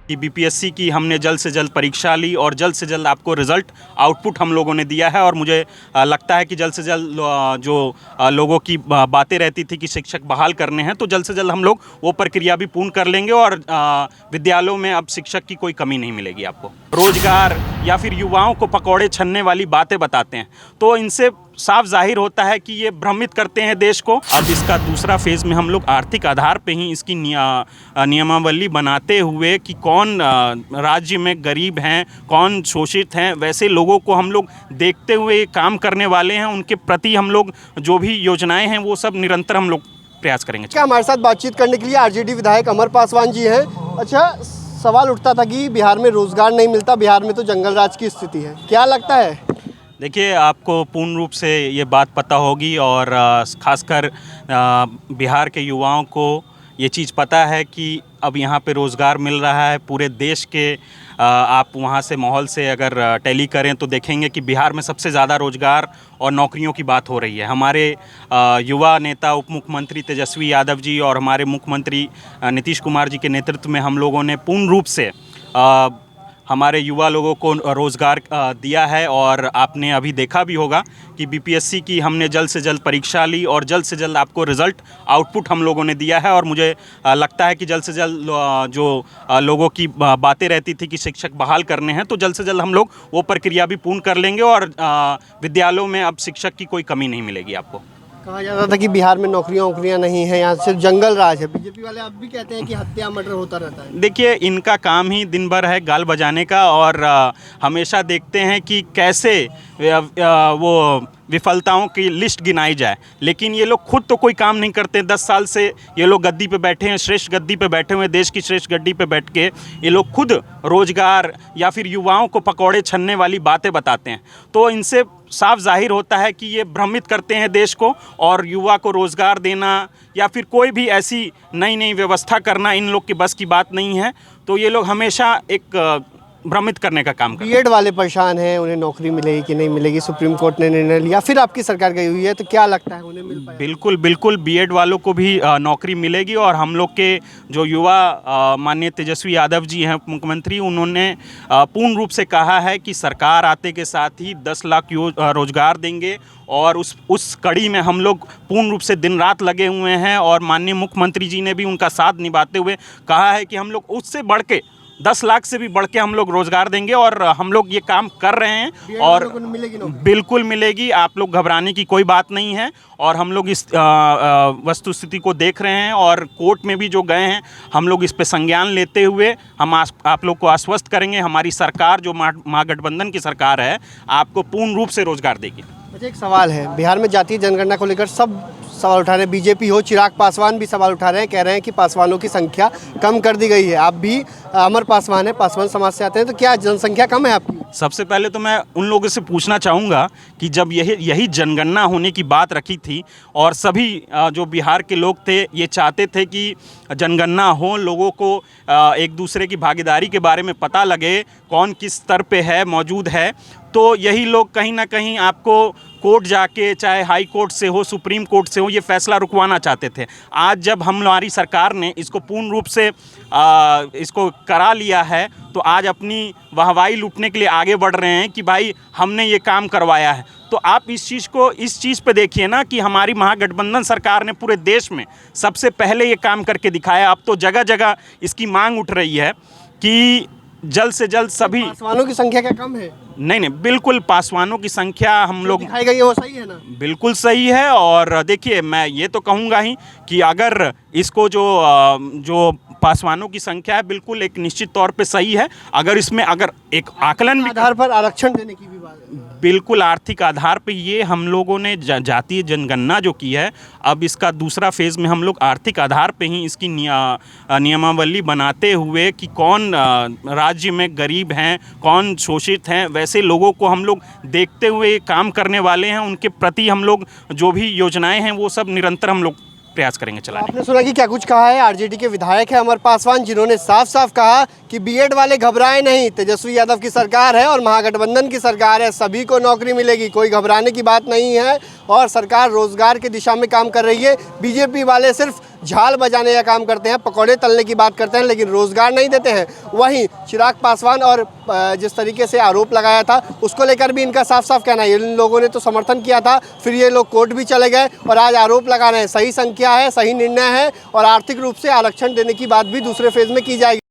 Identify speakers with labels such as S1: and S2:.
S1: कि बीपीएससी की हमने जल्द से जल्द परीक्षा ली और जल्द से जल्द आपको रिज़ल्ट आउटपुट हम लोगों ने दिया है। और मुझे लगता है कि जल्द से जल्द जो लोगों की बातें रहती थी कि शिक्षक बहाल करने हैं, तो जल्द से जल्द हम लोग वो प्रक्रिया भी पूर्ण कर लेंगे और विद्यालयों में अब शिक्षक की कोई कमी नहीं मिलेगी आपको। रोजगार या फिर युवाओं को पकौड़े छनने वाली बातें बताते हैं, तो इनसे साफ जाहिर होता है कि ये भ्रमित करते हैं देश को। अब इसका दूसरा फेज़ में हम लोग आर्थिक आधार पे ही इसकी नियमावली बनाते हुए कि कौन राज्य में गरीब हैं, कौन शोषित हैं, वैसे लोगों को हम लोग देखते हुए काम करने वाले हैं। उनके प्रति हम लोग जो भी योजनाएं हैं वो सब निरंतर हम लोग प्रयास करेंगे।
S2: क्या हमारे साथ बातचीत करने के लिए आरजेडी विधायक अमर पासवान जी हैं। अच्छा, सवाल उठता था कि बिहार में रोजगार नहीं मिलता, बिहार में तो जंगल राज की स्थिति है, क्या लगता है?
S1: देखिए, आपको पूर्ण रूप से ये बात पता होगी और ख़ासकर बिहार के युवाओं को ये चीज़ पता है कि अब यहाँ पे रोज़गार मिल रहा है। पूरे देश के आप वहाँ से माहौल से अगर टैली करें तो देखेंगे कि बिहार में सबसे ज़्यादा रोज़गार और नौकरियों की बात हो रही है। हमारे युवा नेता उप मुख्यमंत्री तेजस्वी यादव जी और हमारे मुख्यमंत्री नीतीश कुमार जी के नेतृत्व में हम लोगों ने पूर्ण रूप से हमारे युवा लोगों को रोज़गार दिया है। और आपने अभी देखा भी होगा कि बीपीएससी की हमने जल्द से जल्द परीक्षा ली और जल्द से जल्द आपको रिज़ल्ट आउटपुट हम लोगों ने दिया है। और मुझे लगता है कि जल्द से जल्द जो लोगों की बातें रहती थी कि शिक्षक बहाल करने हैं, तो जल्द से जल्द हम लोग वो प्रक्रिया भी पूर्ण कर लेंगे और विद्यालयों में अब शिक्षक की कोई कमी नहीं मिलेगी आपको।
S2: कहा जाता था कि बिहार में नौकरियां नहीं है, यहाँ सिर्फ जंगल राज है। बीजेपी वाले अब भी कहते हैं कि हत्या मर्डर होता रहता है।
S1: देखिए, इनका काम ही दिन भर है गाल बजाने का और हमेशा देखते हैं कि कैसे वो विफलताओं की लिस्ट गिनाई जाए, लेकिन ये लोग खुद तो कोई काम नहीं करते। 10 साल से ये लोग गद्दी पे बैठे हैं, श्रेष्ठ गद्दी पे बैठे हुए, देश की श्रेष्ठ गद्दी पे बैठ के ये लोग खुद रोजगार या फिर युवाओं को पकौड़े छनने वाली बातें बताते हैं। तो इनसे साफ जाहिर होता है कि ये भ्रमित करते हैं देश को और युवा को रोज़गार देना या फिर कोई भी ऐसी नई नई व्यवस्था करना इन लोग के बस की बात नहीं है। तो ये लोग हमेशा एक भ्रमित करने का काम करते हैं।
S2: बीएड वाले परेशान हैं, उन्हें नौकरी मिलेगी कि नहीं मिलेगी, सुप्रीम कोर्ट ने निर्णय लिया, फिर आपकी सरकार गई हुई है, तो क्या लगता है उन्हें मिल पाएगा?
S1: बिल्कुल बिल्कुल, बीएड वालों को भी नौकरी मिलेगी। और हम लोग के जो युवा माननीय तेजस्वी यादव जी हैं मुख्यमंत्री, उन्होंने पूर्ण रूप से कहा है कि सरकार आते के साथ ही 10 लाख रोजगार देंगे। और उस कड़ी में हम लोग पूर्ण रूप से दिन रात लगे हुए हैं। और माननीय मुख्यमंत्री जी ने भी उनका साथ निभाते हुए कहा है कि हम लोग उससे बढ़ के 10 लाख से भी बढ़ के हम लोग रोज़गार देंगे और हम लोग ये काम कर रहे हैं। और बिल्कुल मिलेगी, आप लोग घबराने की कोई बात नहीं है। और हम लोग इस वस्तुस्थिति को देख रहे हैं और कोर्ट में भी जो गए हैं, हम लोग इस पे संज्ञान लेते हुए हम आप लोग को आश्वस्त करेंगे। हमारी सरकार जो महागठबंधन की सरकार है, आपको पूर्ण रूप से रोज़गार देगी।
S2: अच्छा, एक सवाल है, बिहार में जातीय जनगणना को लेकर सब सवाल उठा रहे हैं। बीजेपी हो, चिराग पासवान भी सवाल उठा रहे हैं, कह रहे हैं कि पासवानों की संख्या कम कर दी गई है। आप भी अमर पासवान है, पासवान समाज से आते हैं, तो क्या जनसंख्या कम है आपकी?
S1: सबसे पहले तो मैं उन लोगों से पूछना चाहूँगा कि जब यही जनगणना होने की बात रखी थी और सभी जो बिहार के लोग थे ये चाहते थे कि जनगणना हो, लोगों को एक दूसरे की भागीदारी के बारे में पता लगे, कौन किस स्तर पे है मौजूद है, तो यही लोग कहीं ना कहीं आपको कोर्ट जाके, चाहे हाई कोर्ट से हो, सुप्रीम कोर्ट से हो, ये फैसला रुकवाना चाहते थे। आज जब हमारी सरकार ने इसको पूर्ण रूप से इसको करा लिया है, तो आज अपनी वाहवाही लूटने के लिए आगे बढ़ रहे हैं कि भाई हमने ये काम करवाया है। तो आप इस चीज़ पे देखिए ना कि हमारी महागठबंधन सरकार ने पूरे देश में सबसे पहले ये काम करके दिखाया। अब तो जगह जगह इसकी मांग उठ रही है कि जल्द से जल्द सभी
S2: पासवानों की संख्या क्या कम है?
S1: नहीं, बिल्कुल पासवानों की संख्या हम लोग
S2: दिखाई गई है वो सही है ना?
S1: बिल्कुल सही है। और देखिए, मैं ये तो कहूँगा ही कि अगर इसको जो पासवानों की संख्या है, बिल्कुल एक निश्चित तौर पे सही है। अगर इसमें अगर एक आकलन भी
S2: आधार पर आरक्षण देने की भी बात है,
S1: बिल्कुल आर्थिक आधार पे ये हम लोगों ने जातीय जनगणना जो की है, अब इसका दूसरा फेज़ में हम लोग आर्थिक आधार पे ही इसकी नियमावली बनाते हुए कि कौन राज्य में गरीब हैं, कौन शोषित हैं, वैसे लोगों को हम लोग देखते हुए काम करने वाले हैं। उनके प्रति हम लोग जो भी योजनाएं हैं वो सब निरंतर हम लोग प्रयास करेंगे चलाने।
S2: आपने सुना कि क्या कुछ कहा है आरजेडी के विधायक है अमर पासवान, जिन्होंने साफ साफ कहा कि बीएड वाले घबराए नहीं, तेजस्वी यादव की सरकार है और महागठबंधन की सरकार है, सभी को नौकरी मिलेगी, कोई घबराने की बात नहीं है और सरकार रोजगार की दिशा में काम कर रही है। बीजेपी वाले सिर्फ झाल बजाने का काम करते हैं, पकौड़े तलने की बात करते हैं, लेकिन रोज़गार नहीं देते हैं। वहीं चिराग पासवान और जिस तरीके से आरोप लगाया था उसको लेकर भी इनका साफ साफ कहना है, इन लोगों ने तो समर्थन किया था, फिर ये लोग कोर्ट भी चले गए और आज आरोप लगा रहे हैं। सही संख्या है, सही निर्णय है और आर्थिक रूप से आरक्षण देने की बात भी दूसरे फेज़ में की जाएगी।